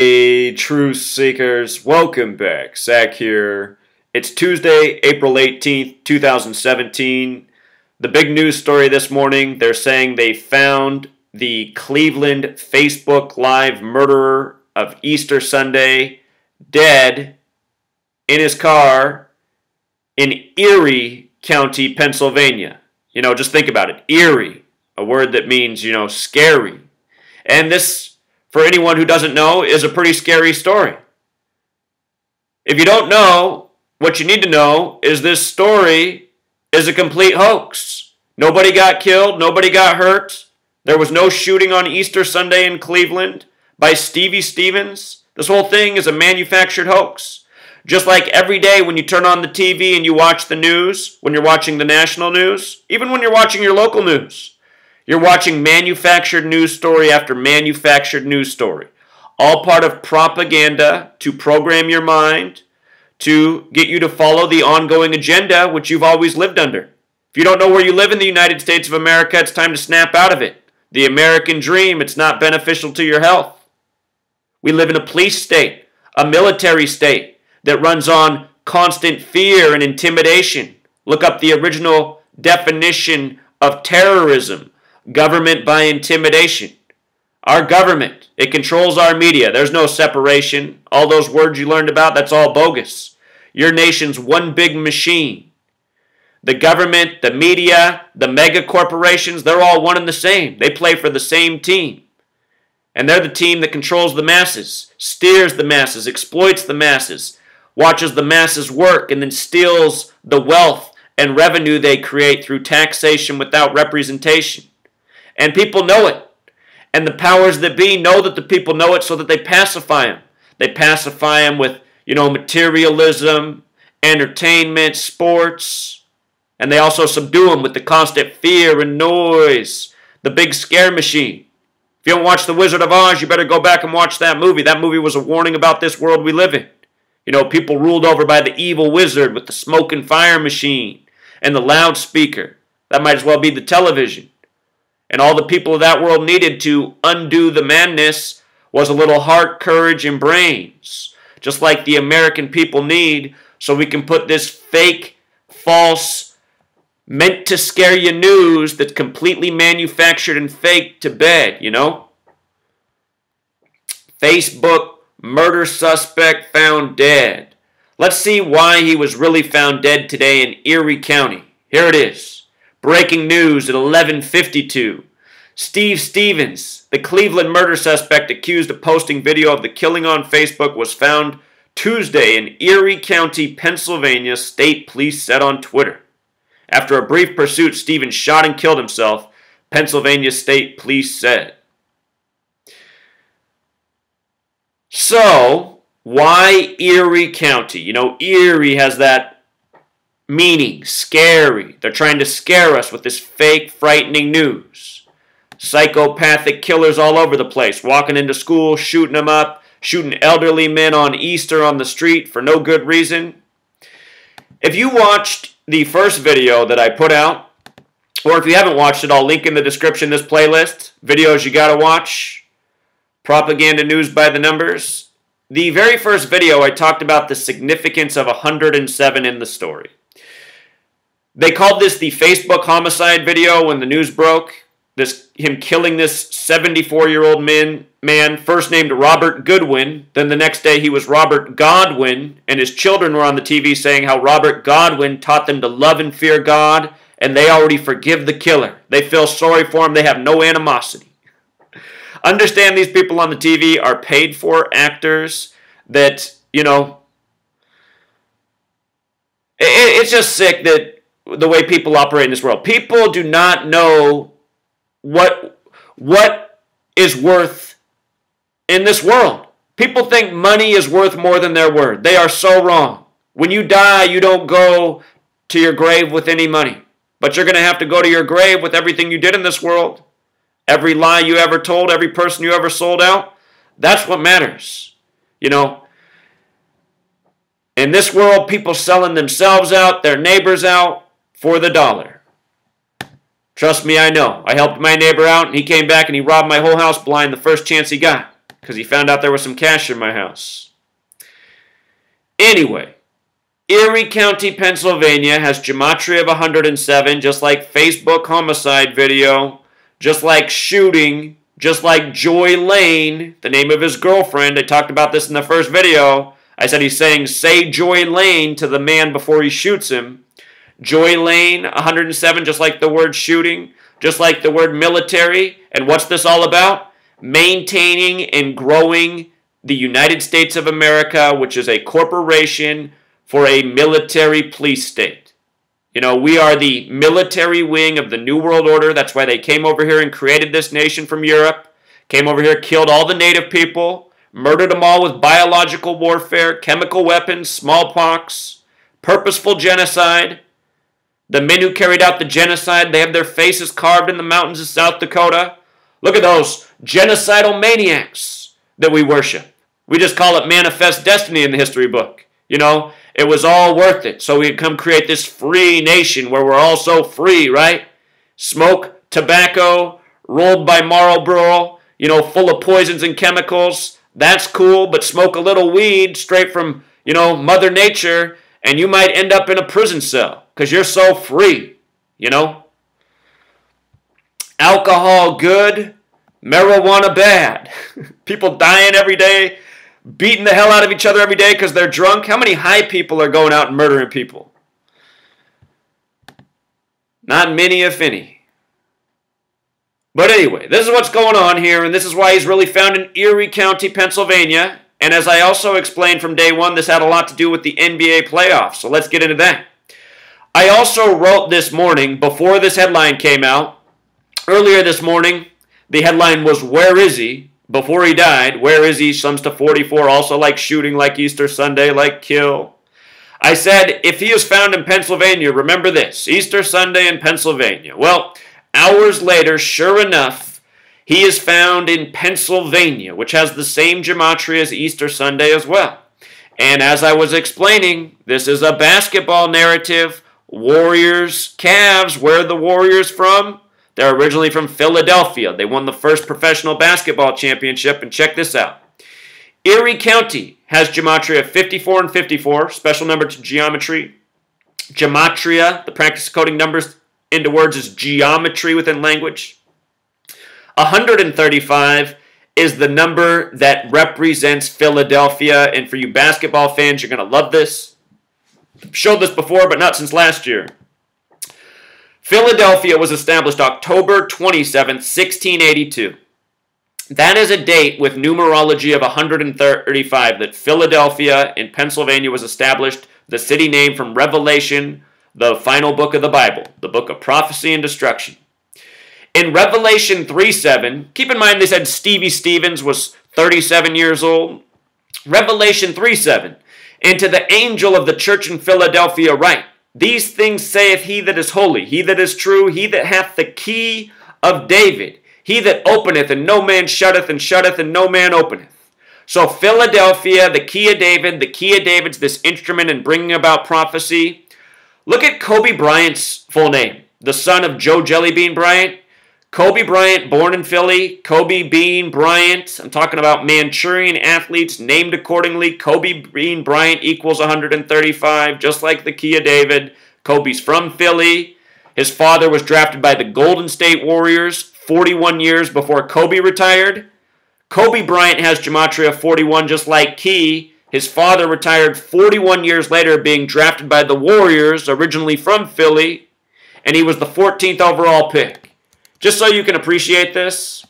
Hey, truth seekers, welcome back. Zach here. It's Tuesday, April 18th, 2017. The big news story this morning, they're saying they found the Cleveland Facebook Live murderer of Easter Sunday dead in his car in Erie County, Pennsylvania. Just think about it. Erie, a word that means, scary. And this, for anyone who doesn't know, is a pretty scary story. If you don't know, what you need to know is this story is a complete hoax. Nobody got killed. Nobody got hurt. There was no shooting on Easter Sunday in Cleveland by Stevie Stevens. This whole thing is a manufactured hoax. Just like every day when you turn on the TV and you watch the news, when you're watching the national news, even when you're watching your local news, you're watching manufactured news story after manufactured news story. All part of propaganda to program your mind, to get you to follow the ongoing agenda which you've always lived under. If you don't know where you live in the United States of America, it's time to snap out of it. The American dream, it's not beneficial to your health. We live in a police state, a military state that runs on constant fear and intimidation. Look up the original definition of terrorism. Government by intimidation. Our government, it controls our media. There's no separation. All those words you learned about, that's all bogus. Your nation's one big machine. The government, the media, the mega corporations, they're all one and the same. They play for the same team. And they're the team that controls the masses, steers the masses, exploits the masses, watches the masses work, and then steals the wealth and revenue they create through taxation without representation. And people know it. And the powers that be know that the people know it so that they pacify them. They pacify them with, materialism, entertainment, sports. And they also subdue them with the constant fear and noise. The big scare machine. If you don't watch The Wizard of Oz, you better go back and watch that movie. That movie was a warning about this world we live in. People ruled over by the evil wizard with the smoke and fire machine and the loudspeaker. That might as well be the television. And all the people of that world needed to undo the madness was a little heart, courage, and brains. Just like the American people need, so we can put this fake, false, meant to scare you news that's completely manufactured and fake to bed, Facebook murder suspect found dead. Let's see why he was really found dead today in Erie County. Here it is. Breaking news at 11:52. Steve Stevens, the Cleveland murder suspect accused of posting video of the killing on Facebook, was found Tuesday in Erie County, Pennsylvania, state police said on Twitter. After a brief pursuit, Stevens shot and killed himself, Pennsylvania state police said. So, why Erie County? Erie has that meaning, scary. They're trying to scare us with this fake, frightening news. Psychopathic killers all over the place, walking into school, shooting them up, shooting elderly men on Easter on the street for no good reason. If you watched the first video that I put out, or if you haven't watched it, I'll link in the description this playlist, videos you gotta watch, propaganda news by the numbers. The very first video I talked about the significance of 107 in the story. They called this the Facebook homicide video when the news broke. Him killing this 74-year-old man, first named Robert Goodwin. Then the next day he was Robert Godwin, and his children were on the TV saying how Robert Godwin taught them to love and fear God, and they already forgive the killer. They feel sorry for him. They have no animosity. Understand these people on the TV are paid for actors that, it's just sick that the way people operate in this world. People do not know what is worth in this world. People think money is worth more than their word. They are so wrong. When you die, you don't go to your grave with any money. But you're going to have to go to your grave with everything you did in this world. Every lie you ever told, every person you ever sold out. That's what matters. In this world, people selling themselves out, their neighbors out, for the dollar. Trust me, I know. I helped my neighbor out, and he came back and he robbed my whole house blind the first chance he got. because he found out there was some cash in my house. Anyway, Erie County, Pennsylvania has gematria of 107, just like Facebook homicide video, just like shooting, just like Joy Lane, the name of his girlfriend. I talked about this in the first video. I said he's saying, say Joy Lane to the man before he shoots him. Joy Lane, 107, just like the word shooting, just like the word military. And what's this all about? Maintaining and growing the United States of America, which is a corporation for a military police state. You know, we are the military wing of the New World Order. That's why they came over here and created this nation from Europe. Came over here, killed all the native people, murdered them all with biological warfare, chemical weapons, smallpox, purposeful genocide. The men who carried out the genocide, they have their faces carved in the mountains of South Dakota. Look at those genocidal maniacs that we worship. We just call it manifest destiny in the history book. You know, it was all worth it so we could come create this free nation where we're all so free, right? Smoke, tobacco, rolled by Marlboro, you know, full of poisons and chemicals. That's cool, but smoke a little weed straight from, you know, Mother Nature, and you might end up in a prison cell because you're so free, you know? Alcohol good, marijuana bad. People dying every day, beating the hell out of each other every day because they're drunk. How many high people are going out and murdering people? Not many, if any. But anyway, this is what's going on here, and this is why he's really found in Erie County, Pennsylvania. And as I also explained from day one, this had a lot to do with the NBA playoffs. So let's get into that. I also wrote this morning, before this headline came out, earlier this morning, the headline was, "Where is he?" Before he died, where is he? Sums to 44, also like shooting, like Easter Sunday, like kill. I said, if he is found in Pennsylvania, remember this, Easter Sunday in Pennsylvania. Well, hours later, sure enough, he is found in Pennsylvania, which has the same gematria as Easter Sunday as well. And as I was explaining, this is a basketball narrative. Warriors, Cavs, where are the Warriors from? They're originally from Philadelphia. They won the first professional basketball championship, and check this out. Erie County has gematria 54 and 54, special number to geometry. Gematria, the practice of coding numbers into words, is geometry within language. 135 is the number that represents Philadelphia, and for you basketball fans, you're going to love this. I've showed this before, but not since last year. Philadelphia was established October 27, 1682. That is a date with numerology of 135 that Philadelphia in Pennsylvania was established, the city name from Revelation, the final book of the Bible, the book of prophecy and destruction. In Revelation 3:7, keep in mind they said Stevie Stevens was 37 years old. Revelation 3:7, and to the angel of the church in Philadelphia write, these things saith he that is holy, he that is true, he that hath the key of David, he that openeth, and no man shutteth, and no man openeth. So Philadelphia, the key of David, the key of David's this instrument in bringing about prophecy. Look at Kobe Bryant's full name, the son of Joe Jellybean Bryant. Kobe Bryant, born in Philly. Kobe Bean Bryant. I'm talking about Manchurian athletes named accordingly. Kobe Bean Bryant equals 135, just like the key of David. Kobe's from Philly. His father was drafted by the Golden State Warriors 41 years before Kobe retired. Kobe Bryant has gematria 41, just like Key. His father retired 41 years later, being drafted by the Warriors, originally from Philly, and he was the 14th overall pick. Just so you can appreciate this,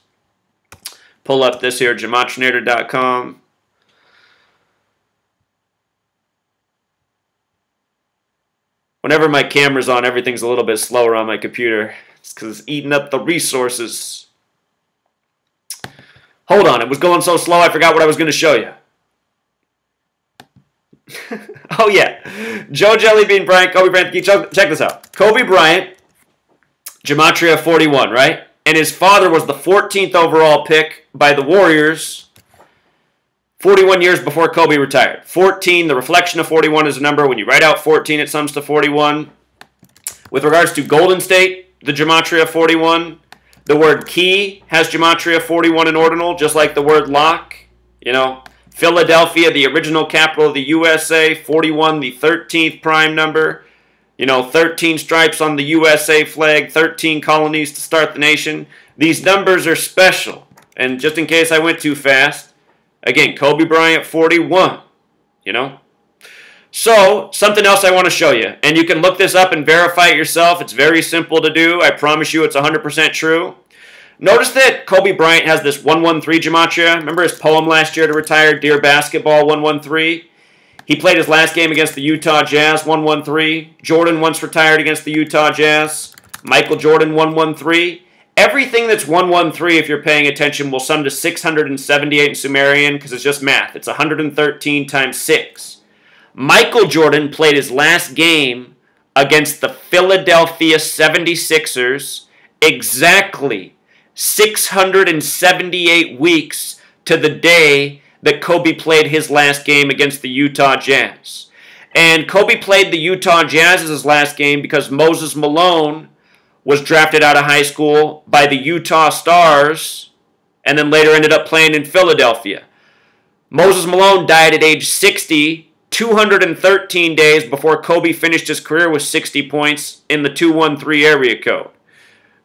pull up this here, gematrinator.com. Whenever my camera's on, everything's a little bit slower on my computer. It's because it's eating up the resources. Hold on, it was going so slow I forgot what I was going to show you. Oh yeah, Joe Jellybean Bryant, Kobe Bryant, check this out. Kobe Bryant, gematria 41, right? And his father was the 14th overall pick by the Warriors 41 years before Kobe retired. 14, the reflection of 41 is a number. When you write out 14, it sums to 41. With regards to Golden State, the gematria 41, the word key has gematria 41 in ordinal, just like the word lock. You know, Philadelphia, the original capital of the USA, 41, the 13th prime number. You know, 13 stripes on the USA flag, 13 colonies to start the nation. These numbers are special. And just in case I went too fast, again, Kobe Bryant, 41, you know. So, something else I want to show you. And you can look this up and verify it yourself. It's very simple to do. I promise you it's 100% true. Notice that Kobe Bryant has this 113 gematria. Remember his poem last year to retire, Dear Basketball 113? He played his last game against the Utah Jazz, 113. Jordan once retired against the Utah Jazz. Michael Jordan, 113. Everything that's 113, if you're paying attention, will sum to 678 in Sumerian because it's just math. It's 113 times 6. Michael Jordan played his last game against the Philadelphia 76ers exactly 678 weeks to the day that Kobe played his last game against the Utah Jazz. And Kobe played the Utah Jazz as his last game because Moses Malone was drafted out of high school by the Utah Stars and then later ended up playing in Philadelphia. Moses Malone died at age 60, 213 days before Kobe finished his career with 60 points in the 213 area code.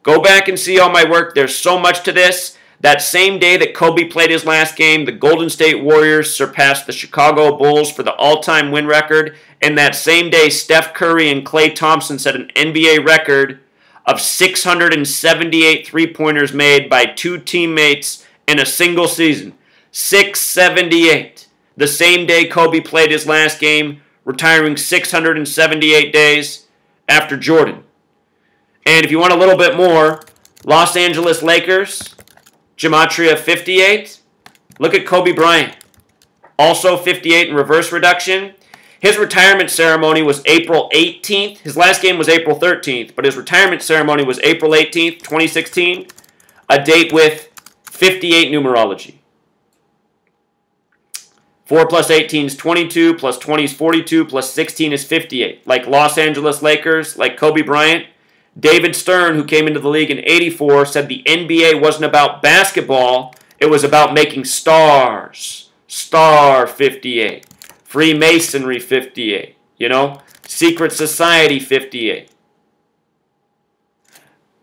Go back and see all my work. There's so much to this. That same day that Kobe played his last game, the Golden State Warriors surpassed the Chicago Bulls for the all-time win record. And that same day, Steph Curry and Klay Thompson set an NBA record of 678 three-pointers made by two teammates in a single season. 678. The same day Kobe played his last game, retiring 678 days after Jordan. And if you want a little bit more, Los Angeles Lakers, gematria 58. Look at Kobe Bryant. Also 58 in reverse reduction. His retirement ceremony was April 18th. His last game was April 13th, but his retirement ceremony was April 18th, 2016. A date with 58 numerology. 4 plus 18 is 22, plus 20 is 42, plus 16 is 58. Like Los Angeles Lakers, like Kobe Bryant. David Stern, who came into the league in '84, said the NBA wasn't about basketball, it was about making stars. Star 58. Freemasonry 58. You know? Secret Society 58.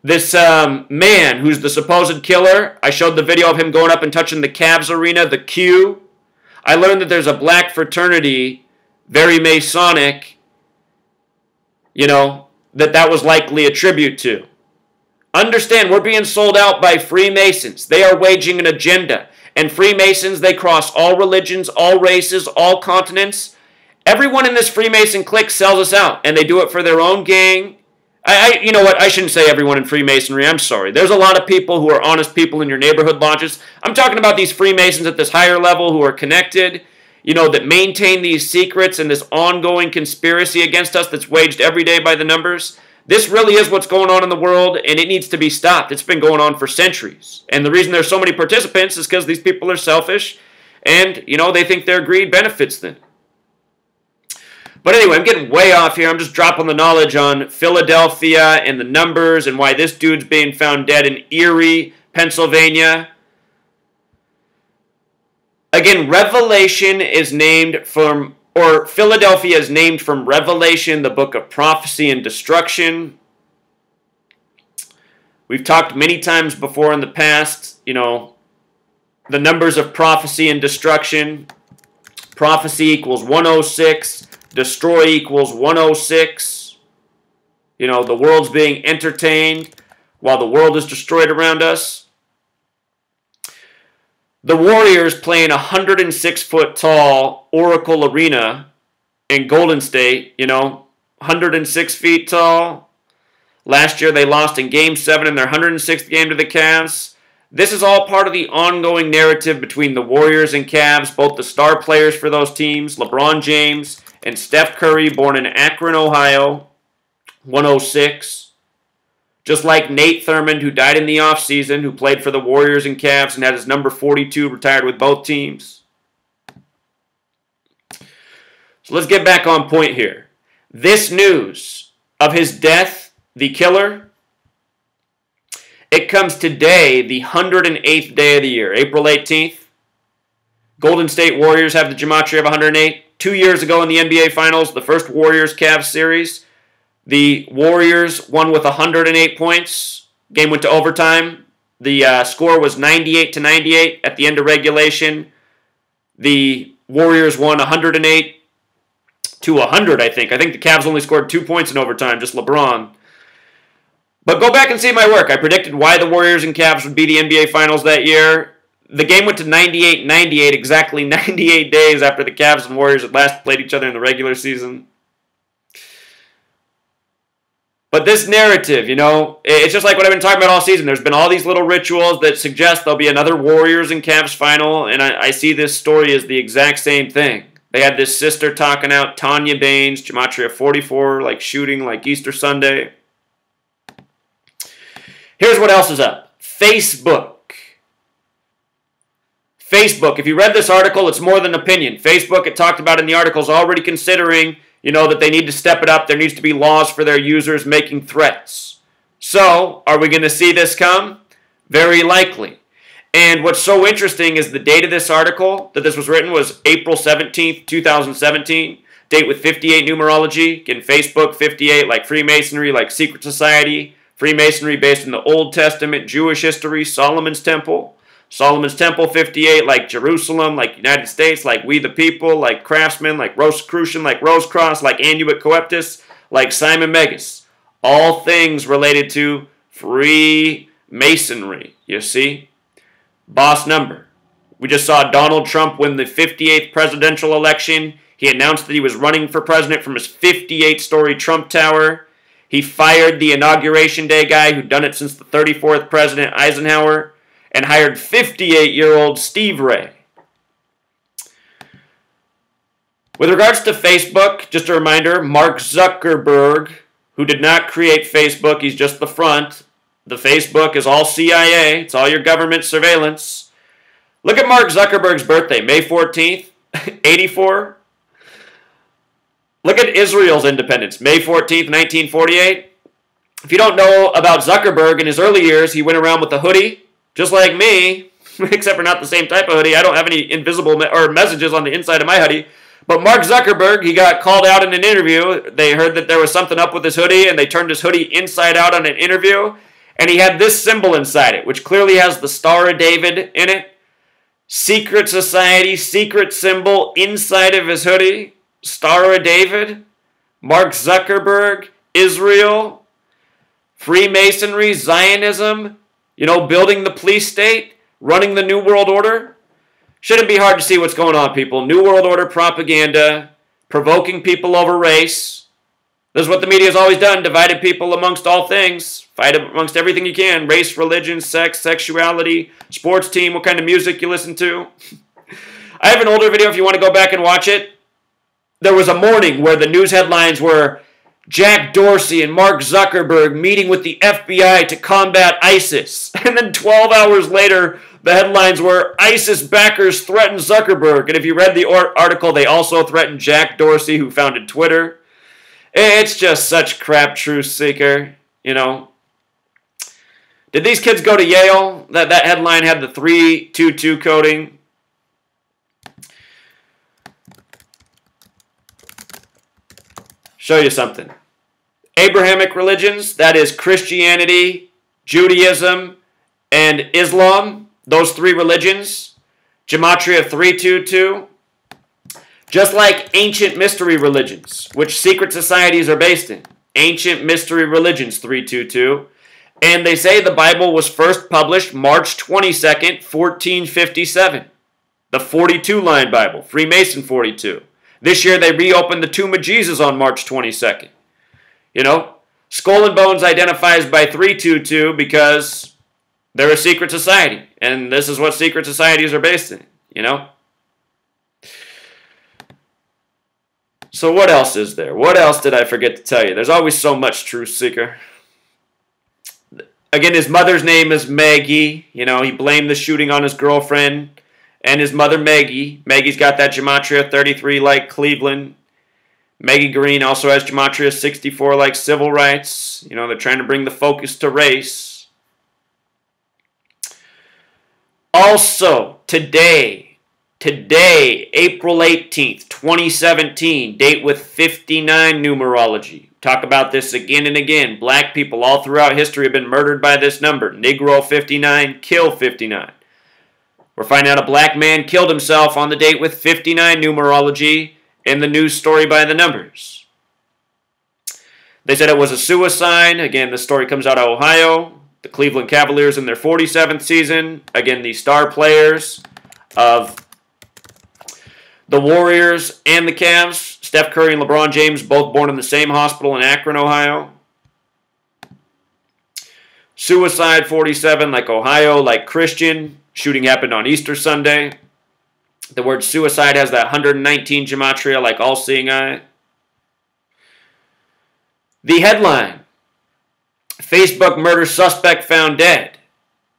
This man who's the supposed killer, I showed the video of him going up and touching the Cavs arena, the Q. I learned that there's a black fraternity, very Masonic, you know, that was likely a tribute to. Understand, we're being sold out by Freemasons. They are waging an agenda. And Freemasons, they cross all religions, all races, all continents. Everyone in this Freemason clique sells us out, and they do it for their own gang. You know what? I shouldn't say everyone in Freemasonry. I'm sorry. There's a lot of people who are honest people in your neighborhood lodges. I'm talking about these Freemasons at this higher level who are connected, you know, that maintain these secrets and this ongoing conspiracy against us that's waged every day by the numbers. This really is what's going on in the world, and it needs to be stopped. It's been going on for centuries. And the reason there's so many participants is because these people are selfish, and, you know, they think their greed benefits them. But anyway, I'm getting way off here. I'm just dropping the knowledge on Philadelphia and the numbers and why this dude's being found dead in Erie, Pennsylvania. Again, Revelation is named from, or Philadelphia is named from Revelation, the book of prophecy and destruction. We've talked many times before in the past, you know, the numbers of prophecy and destruction. Prophecy equals 106. Destroy equals 106. You know, the world's being entertained while the world is destroyed around us. The Warriors play in a 106-foot tall Oracle Arena in Golden State, you know, 106 feet tall. Last year they lost in Game 7 in their 106th game to the Cavs. This is all part of the ongoing narrative between the Warriors and Cavs, both the star players for those teams, LeBron James and Steph Curry, born in Akron, Ohio, 106. Just like Nate Thurmond, who died in the offseason, who played for the Warriors and Cavs and had his number 42 retired with both teams. So let's get back on point here. This news of his death, the killer, it comes today, the 108th day of the year, April 18th. Golden State Warriors have the gematria of 108. 2 years ago in the NBA Finals, the first Warriors-Cavs series, the Warriors won with 108 points. Game went to overtime. The score was 98-98 at the end of regulation. The Warriors won 108 to 100, I think. I think the Cavs only scored 2 points in overtime, just LeBron. But go back and see my work. I predicted why the Warriors and Cavs would be the NBA Finals that year. The game went to 98-98, exactly 98 days after the Cavs and Warriors had last played each other in the regular season. But this narrative, it's just like what I've been talking about all season. There's been all these little rituals that suggest there'll be another Warriors and Cavs final, and I see this story as the exact same thing. They had this sister talking out, Tanya Baines, gematria 44, like shooting like Easter Sunday. Here's what else is up. Facebook, if you read this article, it's more than opinion. Facebook, it talked about in the article, is already considering, that they need to step it up. There needs to be laws for their users making threats. So, are we going to see this come? Very likely. And what's so interesting is the date of this article that this was written was April 17th, 2017. Date with 58 numerology. Again, Facebook, 58, like Freemasonry, like Secret Society. Freemasonry based in the Old Testament, Jewish history, Solomon's Temple. Solomon's Temple, 58, like Jerusalem, like United States, like We the People, like Craftsman, like Rosicrucian, like Rosecross, like Annuit Coeptus, like Simon Magus. All things related to Freemasonry, you see? Boss number. We just saw Donald Trump win the 58th presidential election. He announced that he was running for president from his 58-story Trump Tower. He fired the Inauguration Day guy who'd done it since the 34th President Eisenhower and hired 58-year-old Steve Ray. With regards to Facebook, just a reminder, Mark Zuckerberg, who did not create Facebook, he's just the front. The Facebook is all CIA. It's all your government surveillance. Look at Mark Zuckerberg's birthday, May 14th, 84. Look at Israel's independence, May 14th, 1948. If you don't know about Zuckerberg, in his early years, he went around with a hoodie, just like me, except for not the same type of hoodie. I don't have any invisible messages on the inside of my hoodie. But Mark Zuckerberg, he got called out in an interview. They heard that there was something up with his hoodie, and they turned his hoodie inside out on an interview. And he had this symbol inside it, which clearly has the Star of David in it. Secret Society, secret symbol inside of his hoodie. Star of David. Mark Zuckerberg, Israel. Freemasonry, Zionism. Building the police state. Running the New World Order. Shouldn't be hard to see what's going on, people. New World Order propaganda. Provoking people over race. This is what the media has always done. Divided people amongst all things. Fight amongst everything you can. Race, religion, sex, sexuality, sports team, what kind of music you listen to. I have an older video if you want to go back and watch it. There was a morning where the news headlines were Jack Dorsey and Mark Zuckerberg meeting with the FBI to combat ISIS. And then 12 hours later, the headlines were ISIS backers threaten Zuckerberg. And if you read the article, they also threatened Jack Dorsey, who founded Twitter. It's just such crap, truth seeker, Did these kids go to Yale? That headline had the 322 coding. Show you something. Abrahamic religions, that is Christianity, Judaism, and Islam, those three religions, gematria 322, just like ancient mystery religions, which secret societies are based in. Ancient mystery religions 322. And they say the Bible was first published March 22nd, 1457. The 42-line Bible, Freemason 42. This year they reopened the Tomb of Jesus on March 22nd. Skull and Bones identifies by 322 because they're a secret society. And this is what secret societies are based in, So what else is there? What else did I forget to tell you? There's always so much, truth seeker. Again, his mother's name is Maggie. He blamed the shooting on his girlfriend and his mother, Maggie. Maggie's got that gematria 33 like Cleveland. Maggie Green also has gematria 64 like civil rights. They're trying to bring the focus to race. Also, today Today, April 18th, 2017, date with 59 numerology. Talk about this again and again. Black people all throughout history have been murdered by this number. Negro 59, kill 59. We're finding out a black man killed himself on the date with 59 numerology in the news story by the numbers. They said it was a suicide. Again, this story comes out of Ohio. The Cleveland Cavaliers in their 47th season. Again, the star players of the Warriors and the Cavs, Steph Curry and LeBron James, both born in the same hospital in Akron, Ohio. Suicide 47, like Ohio, like Christian. Shooting happened on Easter Sunday. The word suicide has that 119 gematria, like all-seeing eye. The headline, Facebook murder suspect found dead.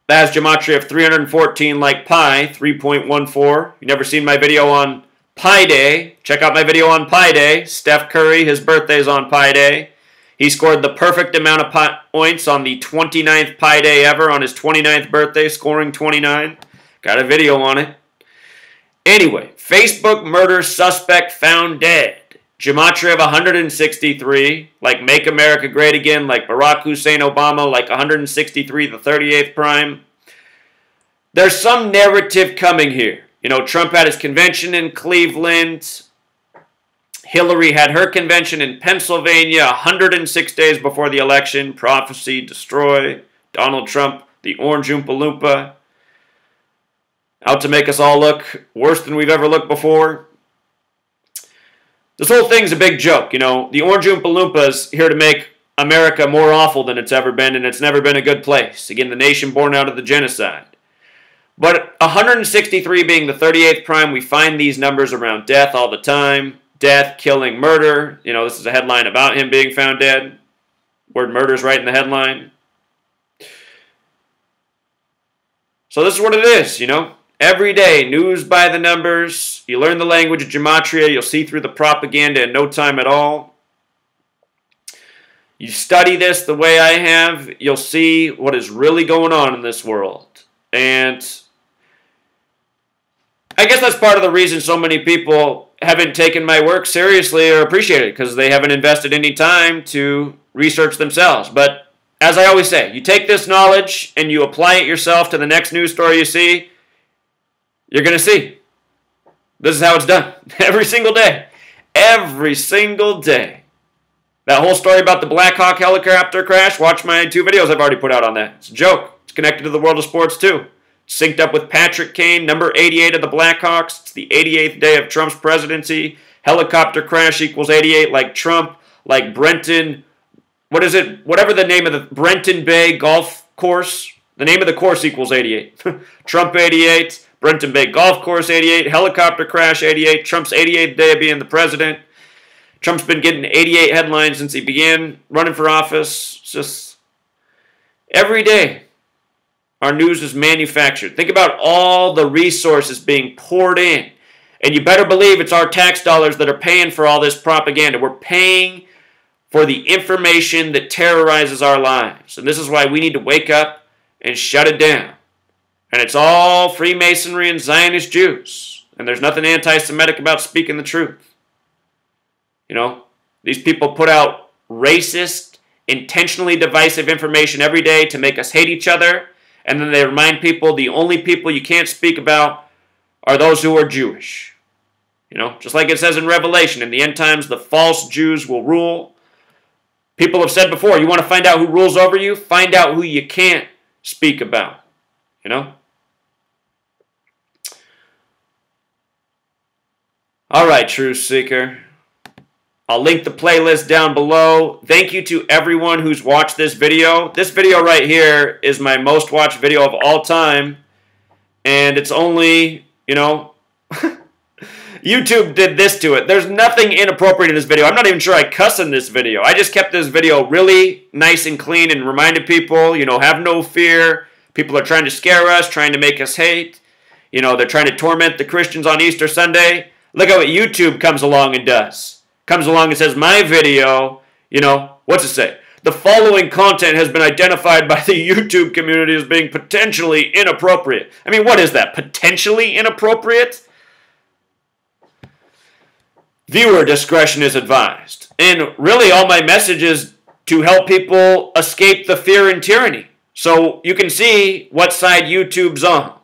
That has gematria of 314, like pi, 3.14. You never seen my video on Pi Day? Check out my video on Pi Day. Steph Curry, his birthday's on Pi Day. He scored the perfect amount of points on the 29th Pi Day ever on his 29th birthday, scoring 29. Got a video on it. Anyway, Facebook murder suspect found dead. Gematria of 163, like Make America Great Again, like Barack Hussein Obama, like 163, the 38th prime. There's some narrative coming here. You know, Trump had his convention in Cleveland. Hillary had her convention in Pennsylvania 106 days before the election. Prophecy, destroy. Donald Trump, the Orange Oompa Loompa. Out to make us all look worse than we've ever looked before. This whole thing's a big joke, you know. The Orange Oompa Loompa is here to make America more awful than it's ever been, and it's never been a good place. Again, the nation born out of the genocide. But 163 being the 38th prime, we find these numbers around death all the time. Death, killing, murder. You know, this is a headline about him being found dead. Word murder's right in the headline. So this is what it is, you know. Every day, news by the numbers. You learn the language of gematria. You'll see through the propaganda in no time at all. You study this the way I have, you'll see what is really going on in this world. And I guess that's part of the reason so many people haven't taken my work seriously or appreciate it, because they haven't invested any time to research themselves. But as I always say, you take this knowledge and you apply it yourself to the next news story you see, you're going to see. This is how it's done. Every single day. Every single day. That whole story about the Black Hawk helicopter crash, watch my 2 videos I've already put out on that. It's a joke. It's connected to the world of sports too. It's synced up with Patrick Kane, number 88 of the Blackhawks. It's the 88th day of Trump's presidency. Helicopter crash equals 88, like Trump, like Brenton. What is it? Whatever the name of the Brenton Bay golf course. The name of the course equals 88. Trump 88. Brenton Bay Golf Course 88, helicopter crash 88, Trump's 88th day of being the president. Trump's been getting 88 headlines since he began running for office. It's just every day our news is manufactured. Think about all the resources being poured in. And you better believe it's our tax dollars that are paying for all this propaganda. We're paying for the information that terrorizes our lives. And this is why we need to wake up and shut it down. And it's all Freemasonry and Zionist Jews. And there's nothing anti-Semitic about speaking the truth. You know, these people put out racist, intentionally divisive information every day to make us hate each other. And then they remind people the only people you can't speak about are those who are Jewish. You know, just like it says in Revelation, in the end times, the false Jews will rule. People have said before, you want to find out who rules over you? Find out who you can't speak about. You know? Alright, Truth Seeker. I'll link the playlist down below. Thank you to everyone who's watched this video. This video right here is my most watched video of all time. And it's only, you know, YouTube did this to it. There's nothing inappropriate in this video. I'm not even sure I cuss in this video. I just kept this video really nice and clean and reminded people, you know, have no fear. People are trying to scare us, trying to make us hate. You know, they're trying to torment the Christians on Easter Sunday. Look at what YouTube comes along and does. Comes along and says, my video, you know, what's it say? The following content has been identified by the YouTube community as being potentially inappropriate. I mean, what is that? Potentially inappropriate? Viewer discretion is advised. And really all my message is to help people escape the fear and tyranny. So you can see what side YouTube's on.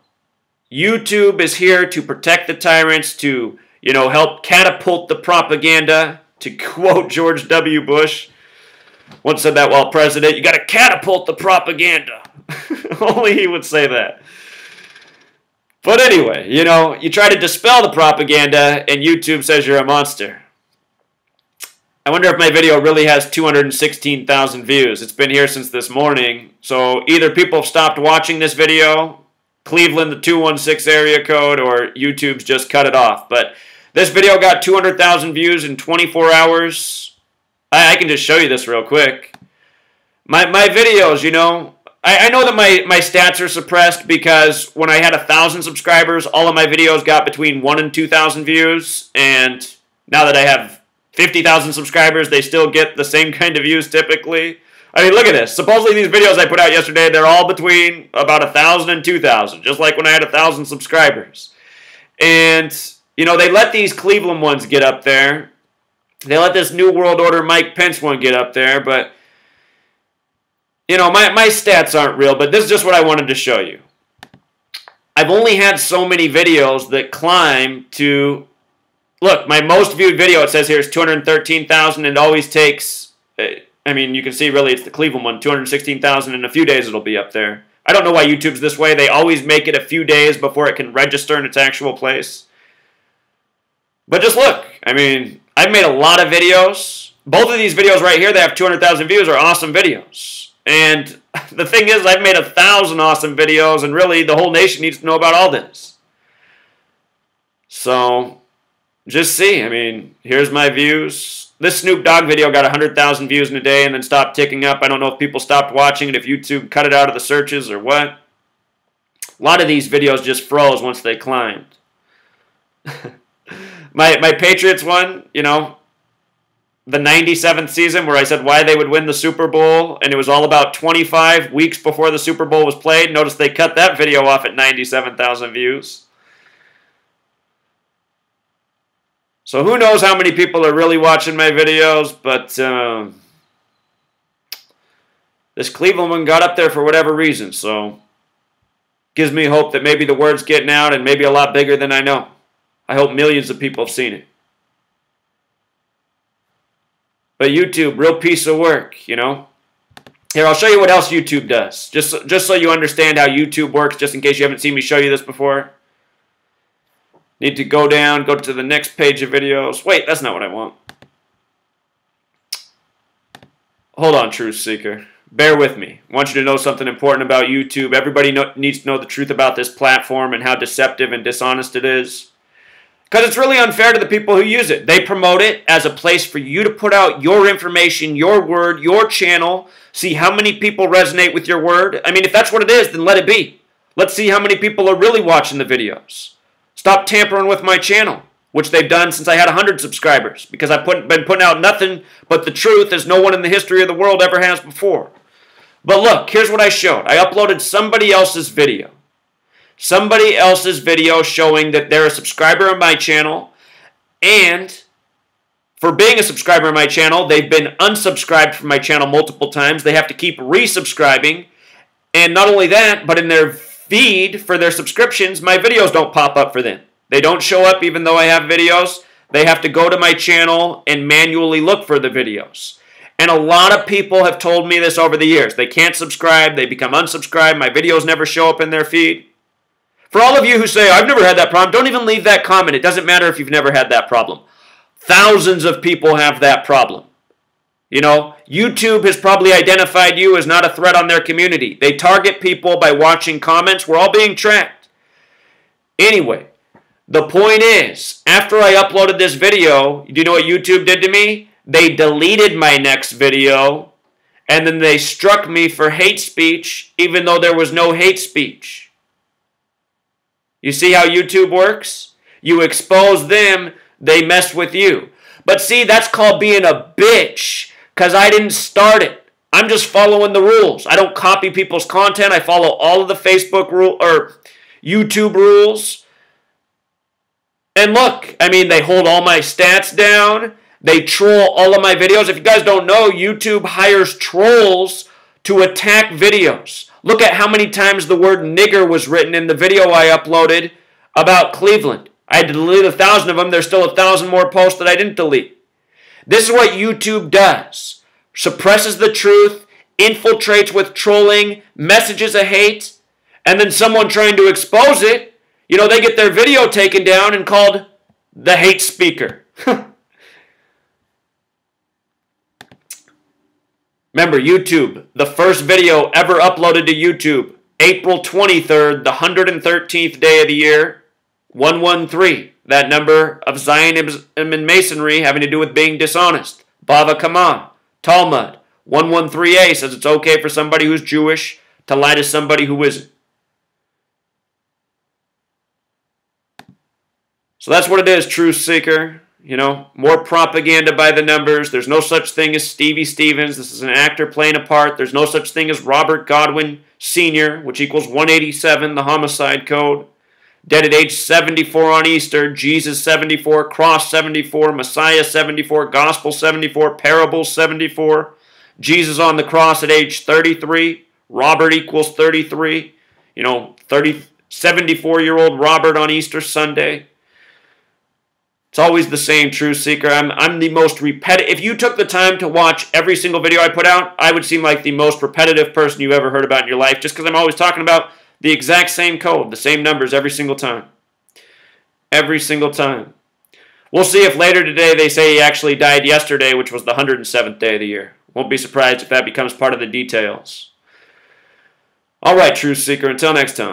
YouTube is here to protect the tyrants, to, help catapult the propaganda, to quote George W. Bush. Once said that while president, you got to catapult the propaganda. Only he would say that. But anyway, you try to dispel the propaganda and YouTube says you're a monster. I wonder if my video really has 216,000 views. It's been here since this morning. So either people have stopped watching this video, Cleveland the 216 area code, or YouTube's just cut it off. But this video got 200,000 views in 24 hours. I can just show you this real quick. My videos, I know that my stats are suppressed because when I had 1,000 subscribers, all of my videos got between 1,000 and 2,000 views. And now that I have 50,000 subscribers, they still get the same kind of views typically. I mean, look at this. Supposedly these videos I put out yesterday, they're all between about 1,000 and 2,000, just like when I had 1,000 subscribers. And, they let these Cleveland ones get up there. They let this New World Order Mike Pence one get up there, but, my stats aren't real, but this is just what I wanted to show you. I've only had so many videos that climb to... Look, my most viewed video, it says here, is 213,000, and it always takes, you can see really it's the Cleveland one, 216,000, in a few days it'll be up there. I don't know why YouTube's this way. They always make it a few days before it can register in its actual place. But just look, I've made a lot of videos. Both of these videos right here that have 200,000 views are awesome videos. And the thing is, I've made 1,000 awesome videos, and really the whole nation needs to know about all this. So... just see, here's my views. This Snoop Dogg video got 100,000 views in a day and then stopped ticking up. I don't know if people stopped watching it, if YouTube cut it out of the searches or what. A lot of these videos just froze once they climbed. my Patriots one, the 97th season where I said why they would win the Super Bowl, and it was all about 25 weeks before the Super Bowl was played. Notice they cut that video off at 97,000 views. So who knows how many people are really watching my videos, but this Cleveland one got up there for whatever reason, so gives me hope that maybe the word's getting out and maybe a lot bigger than I know. I hope millions of people have seen it. But YouTube, real piece of work, Here, I'll show you what else YouTube does, just so you understand how YouTube works, just in case you haven't seen me show you this before. Need to go down, go to the next page of videos. Wait, that's not what I want. Hold on, Truth Seeker. Bear with me. I want you to know something important about YouTube. Everybody needs to know the truth about this platform and how deceptive and dishonest it is. Because it's really unfair to the people who use it. They promote it as a place for you to put out your information, your word, your channel. See how many people resonate with your word. If that's what it is, then let it be. Let's see how many people are really watching the videos. Stop tampering with my channel, which they've done since I had 100 subscribers, because I've been putting out nothing but the truth as no one in the history of the world ever has before. But look, here's what I showed. I uploaded somebody else's video. Somebody else's video showing that they're a subscriber of my channel, and for being a subscriber of my channel, they've been unsubscribed from my channel multiple times. They have to keep resubscribing, and not only that, but in their feed for their subscriptions, my videos don't pop up for them. They don't show up even though I have videos. They have to go to my channel and manually look for the videos. And a lot of people have told me this over the years. They can't subscribe, they become unsubscribed, my videos never show up in their feed. For all of you who say, I've never had that problem, don't even leave that comment. It doesn't matter if you've never had that problem. Thousands of people have that problem. YouTube has probably identified you as not a threat on their community. They target people by watching comments. We're all being tracked. Anyway, the point is, after I uploaded this video, do you know what YouTube did to me? They deleted my next video, and then they struck me for hate speech, even though there was no hate speech. You see how YouTube works? You expose them, they mess with you. But see, that's called being a bitch. Because I didn't start it. I'm just following the rules. I don't copy people's content. I follow all of the Facebook rule or YouTube rules. And look, I mean, they hold all my stats down. They troll all of my videos. If you guys don't know, YouTube hires trolls to attack videos. Look at how many times the word nigger was written in the video I uploaded about Cleveland. I had to delete 1,000 of them. There's still 1,000 more posts that I didn't delete. This is what YouTube does. Suppresses the truth, infiltrates with trolling, messages of hate, and then someone trying to expose it, you know, they get their video taken down and called the hate speaker. Remember, YouTube, the first video ever uploaded to YouTube, April 23rd, the 113th day of the year, 113, that number of Zionism and Masonry having to do with being dishonest. Bava Kama, Talmud, 113a says it's okay for somebody who's Jewish to lie to somebody who isn't. So that's what it is, truth seeker. You know, more propaganda by the numbers. There's no such thing as Stevie Stevens. This is an actor playing a part. There's no such thing as Robert Godwin Sr., which equals 187, the homicide code. Dead at age 74 on Easter. Jesus 74, Cross 74, Messiah 74, Gospel 74, Parable 74. Jesus on the cross at age 33. Robert equals 33. You know, 74-year-old Robert on Easter Sunday. It's always the same, truth seeker. I'm the most repetitive. If you took the time to watch every single video I put out, I would seem like the most repetitive person you've ever heard about in your life, just because I'm always talking about the exact same code, the same numbers every single time. Every single time. We'll see if later today they say he actually died yesterday, which was the 107th day of the year. Won't be surprised if that becomes part of the details. All right, truth seeker, until next time.